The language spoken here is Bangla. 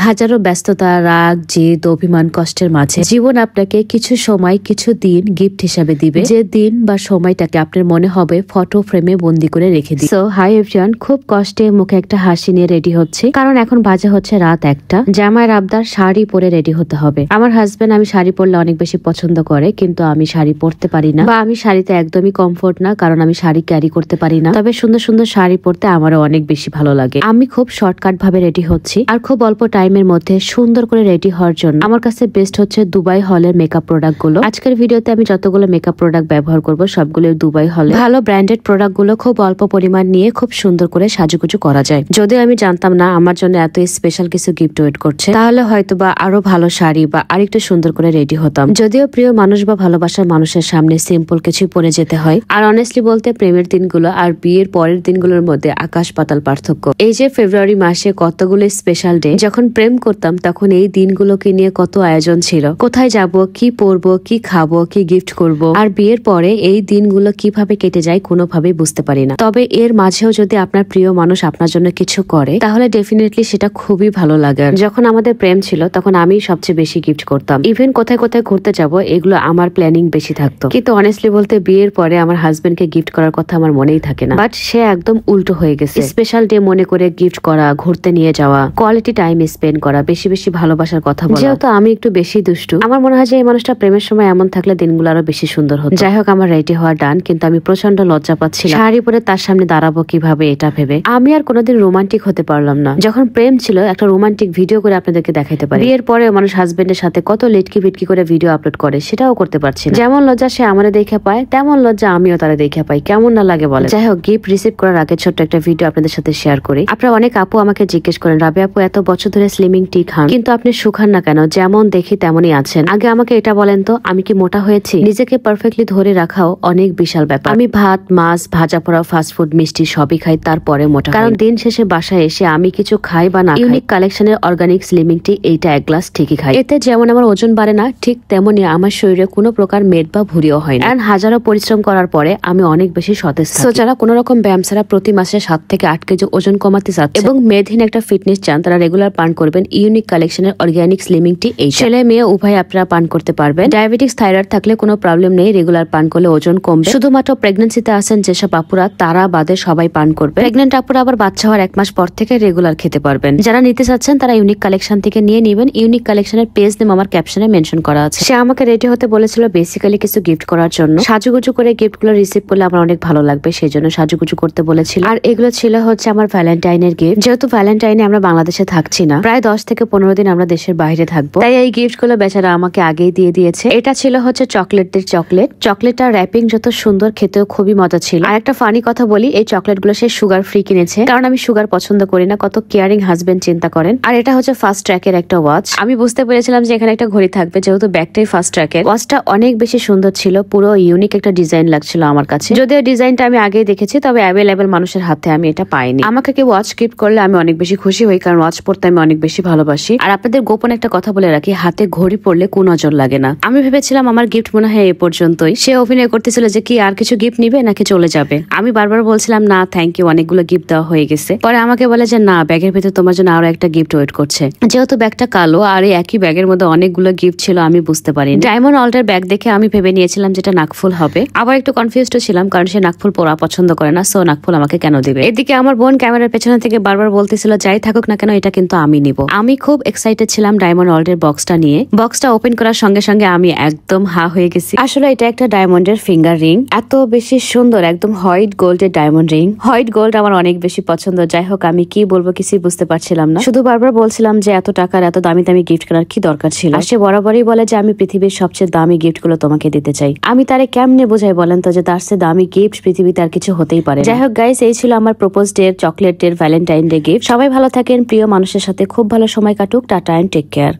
হাজারো ব্যস্ততা, রাগ, জেদ, অভিমান, কষ্টের মাঝে জীবন আপনাকে কিছু সময়, কিছু দিন গিফট হিসাবে দিবে, যে দিন বা সময়টাকে আপনার মনে হবে ফটো ফ্রেমে বন্দি করে রেখে দিই। সো হাই এভরিওয়ান, খুব কষ্টে মুখে একটা হাসি নিয়ে রেডি হচ্ছে, কারণ এখন বাজে হচ্ছে রাত 1টা। জামাইয়ের আবদার শাড়ি পরে রেডি হতে হবে। আমার হাজবেন্ড আমি শাড়ি পরলে অনেক বেশি পছন্দ করে, কিন্তু আমি শাড়ি পরতে পারি না, বা আমি শাড়িতে একদমই কমফোর্ট না, কারণ আমি শাড়ি ক্যারি করতে পারি না। তবে সুন্দর সুন্দর শাড়ি পরতে আমারও অনেক বেশি ভালো লাগে। আমি খুব শর্টকাট ভাবে রেডি হচ্ছি, আর খুব অল্প টাইমের মধ্যে সুন্দর করে রেডি হওয়ার জন্য আমার কাছে বেস্ট হচ্ছে দুবাই হলের মেকআপ প্রোডাক্ট গুলো। আজকের ভিডিওতে আমি যতগুলো মেকআপ প্রোডাক্ট ব্যবহার করব সবগুলো দুবাই হলে ভালো ব্র্যান্ডেড প্রোডাক্ট গুলো খুব অল্প পরিমাণ নিয়ে খুব সুন্দর করে সাজুগুজু করা যায়। যদিও আমি জানতাম না আমার জন্য এত স্পেশাল কিছু গিফট ওয়েট করছে, তাহলে হয়তো বা আরো ভালো শাড়ি বা আরেকটু সুন্দর করে রেডি হতাম। যদিও প্রিয় মানুষ বা ভালোবাসার মানুষের সামনে সিম্পল কিছু পরে যেতে হয়, আর অনেস্টলি বলতে প্রেমের দিনগুলো আর বিয়ের পরের দিনগুলোর মধ্যে আকাশ পাতাল পার্থক্য। এই যে ফেব্রুয়ারি মাসে কতগুলো স্পেশাল ডে, যখন প্রেম করতাম তখন এই দিনগুলোকে নিয়ে কত আয়োজন ছিল, কোথায় যাব, কি পরবো, কি খাবো, কি গিফট করব। আর বিয়ের পরে এই দিনগুলো কিভাবে কেটে যায় কোনোভাবেই বুঝতে পারি না। তবে এর মাঝেও যদি আপনার প্রিয় মানুষ আপনার জন্য কিছু করে, তাহলে ডেফিনেটলি সেটা খুবই ভালো লাগে। যখন আমাদের প্রেম ছিল তখন আমি সবচেয়ে বেশি গিফট করতাম। ইভেন কোথায় কোথায় ঘুরতে যাব এগুলো আমার প্ল্যানিং বেশি থাকতো, কিন্তু অনেস্টলি বলতে বিয়ের পরে আমার হাজবেন্ডকে গিফট করার কথা আমার মনেই থাকে না। বাট সে একদম উল্টো হয়ে গেছে। স্পেশাল ডে মনে করে গিফট করা, ঘুরতে নিয়ে যাওয়া, কোয়ালিটি টাইম স্পেন্ড করা, বেশি বেশি ভালোবাসার কথা বলা। যেহেতু আমি একটু বেশি দুষ্টু, আমার মনে হয় যে এই মানুষটা প্রেমের সময় এমন থাকলে দিনগুলো আরো বেশি সুন্দর হতো। যাই হোক, আমার রেডি হওয়া ডান, কিন্তু আমি প্রচন্ড লজ্জা পাচ্ছি শাড়ি পরে তার সামনে দাঁড়াবো কিভাবে এটা ভেবে। আমি আর কোনোদিন রোমান্টিক হতে পারলাম না। যখন প্রেম ছিল একটা রোমান্টিক ভিডিও করে আপনাদেরকে দেখাইতে পারি, বিয়ের পরে মানুষ হাজবেন্ডের সাথে কত লেটকি ফিটকি করে ভিডিও আপলোড করে, সেটাও করতে পারছি না। যেমন লজ্জা সে আমাদের দেখে পায়, তেমন লজ্জা আমিও তারা দেখে পাই। কেমন না লাগে বলে। যাই হোক, গিফট রিসিভ করার আগে ছোট্ট একটা ভিডিও আপনাদের সাথে শেয়ার করি। আপনারা অনেক আপু আমাকে জিজ্ঞেস করেন, রাবে আপু এত বছর ধরে স্লিমিং টি খান, কিন্তু আপনি শুকান না কেন? যেমন দেখি তেমনই আছেন। আগে আমাকে এটা বলেন তো, আমি কি মোটা হয়েছি? নিজেকে পারফেক্টলি ধরে রাখাও অনেক বিশাল ব্যাপার। আমি ভাত, মাছ, ভাজা পোড়া, ফাস্টফুড, মিষ্টি সবই খাই, তারপরে মোটা। কারণ দিন শেষে বাসায় এসে আমি কিছু খাই বা না, ইউনিক কালেকশনের অর্গানিক স্লিমিং টি এইটা 1 গ্লাস ঠিকই খাই। এতে যেমন আমার ওজন বাড়ে না, ঠিক তেমনি আমার শরীরে কোনো প্রকার মেদ বা ভুঁড়িও হয় না। হাজারো পরিশ্রম করার পরে আমি অনেক বেশি সতেজ থাকি। যারা কোনো রকম ব্যায়াম ছাড়া প্রতি মাসে 7 থেকে 8 কেজি ওজন কমাতে চাচ্ছে এবং মেদহীন একটা ফিটনেস চান, তারা রেগুলার পান করবেন ইউনিক কালেকশনের অর্গানিক স্লিমিং টি। এই ছেলে মেয়ে উভয় আপনারা পান করতে পারবেন। ডায়াবেটিস, থাইরয়েড থাকলে কোনো প্রবলেম নেই, রেগুলার পান করলে ওজন কমবে। শুধুমাত্র প্রেগন্যান্সিতে আছেন যেসব আপুরা, তারা বাদে সবাই পান করবে। প্রেগনেন্ট আপুরা আবার বাচ্চা হওয়ার 1 মাস পর থেকে রেগুলার খেতে পারবেন। যারা নিতে চাচ্ছেন তারা ইউনিক কালেকশন থেকে নিয়ে নেবেন। ইউনিক কালেকশনের পেজ নেম আমার ক্যাপশনে মেনশন করা আছে। সে আমাকে রেডি হতে বলেছিল বেসিক্যালি কিছু গিফট করার জন্য। সাজুগুজু করে গিফট গুলো রিসিভ করলে আমার অনেক ভালো লাগবে, সেই জন্য সাজুগুজু করতে বলেছিল। আর এগুলো ছিল হচ্ছে আমার ভ্যালেন্টাইনের গিফট। যেহেতু ভ্যালেন্টাইনে আমরা বাংলাদেশে থাকছি না, প্রায় 10 থেকে 15 দিন আমরা দেশের বাইরে থাকবো, তাই এই গিফট গুলো বেচারা আমাকে আগেই দিয়ে দিয়েছে। এটা ছিল হচ্ছে চকলেটদের চকলেট। চকলেটটার র্যাপিং যত সুন্দর, খেতেও খুবই মজা ছিল। আর একটা ফানি কথা বলি, এই চকলেট গুলো সে সুগার ফ্রি কিনেছে, কারণ আমি সুগার পছন্দ করি না। কত কেয়ারিং হাজবেন্ড, চিন্তা করেন। আর এটা হচ্ছে ফাস্ট ট্র্যাকের একটা ওয়াচ। আমি বুঝতে পেরেছিলাম যে এখানে একটা ঘড়ি থাকবে, যেহেতু ব্যাগটাই ফাস্ট ট্র্যাকের। ওয়াচটা অনেক বেশি সুন্দর ছিল, পুরো ইউনিক একটা ডিজাইন লাগছিল আমার কাছে। যদিও ডিজাইনটা আমি আগেই দেখেছি, তবে অ্যাভেলেবেল মানুষের হাতে আমি এটা পাইনি। আমাকে কেউ ওয়াচ গিফট করলে আমি অনেক বেশি খুশি হই, কারণ ওয়াচ পড়তে আমি অনেক বেশি ভালোবাসি। আর আপনাদের গোপন একটা কথা বলে রাখি, হাতে ঘড়ি পড়লে কোন নজর লাগে না। আমি ভেবেছিলাম আমার গিফট মনে হয় এই পর্যন্তই। সে অভিনয় করতেছিল যে কি আর কিছু গিফট নিবে নাকি চলে যাবে। আমি বারবার বলছিলাম না থ্যাংক ইউ, অনেকগুলো গিফট দেওয়া হয়ে গেছে। পরে আমাকে বলে যে না, ব্যাগের ভিতরে তোমার জন্য আরো একটা গিফট ওয়েট করছে। যেহেতু ব্যাগটা কালো আর এই একই ব্যাগের মধ্যে অনেকগুলো গিফট ছিল, আমি বুঝতে পারিনি। ডায়মন্ড অল্টের ব্যাগ দেখে আমি ভেবে নিয়েছিলাম যেটা নাকফুল হবে। আবার একটু কনফিউজড ছিলাম, কারণ সে নাকফুল পরা পছন্দ করে না, সো নাকফুল আমাকে কেন দিবে। এদিকে আমার বোন ক্যামেরার পেছনে থেকে বারবার বলতেছিল যাই থাকুক না কেন এটা কিন্তু আমি নিব। আমি খুব এক্সাইটেড ছিলাম ডায়মন্ড অল্টের বক্সটা নিয়ে। বক্সটা ওপেন করার সঙ্গে সঙ্গে আমি একদম হা হয়ে গেছি। আসলে এটা একটা ডায়মন্ডের ফিঙ্গার রিং, এত বেশি সুন্দর, একদম হোয়াইট গোল্ডের ডায়মন্ড রিং। হোয়াইট গোল্ড আমার অনেক বেশি পছন্দ। যাই হোক, আমি কি বলবো কিছুই বুঝতে পারছিলাম না, শুধু বারবার বলছিলাম যে এত টাকার এত দামি দামি গিফট করার কি দরকার ছিল। আর সে বরাবরই বলে যে আমি পৃথিবীর সবচেয়ে দামি গিফট গুলো তোমাকে দিতে চাই। আমি তারে কেমনে বোঝাই বলেন তো যে তার চেয়ে দামি গিফট পৃথিবীতে আর কিছু হতেই পারে। যাই হোক গাইস, এই ছিল আমার propose day, chocolate day, Valentine day gift. সবাই ভালো থাকেন, প্রিয় মানুষের সাথে খুব ভালো সময় কাটুক। Tata and take care.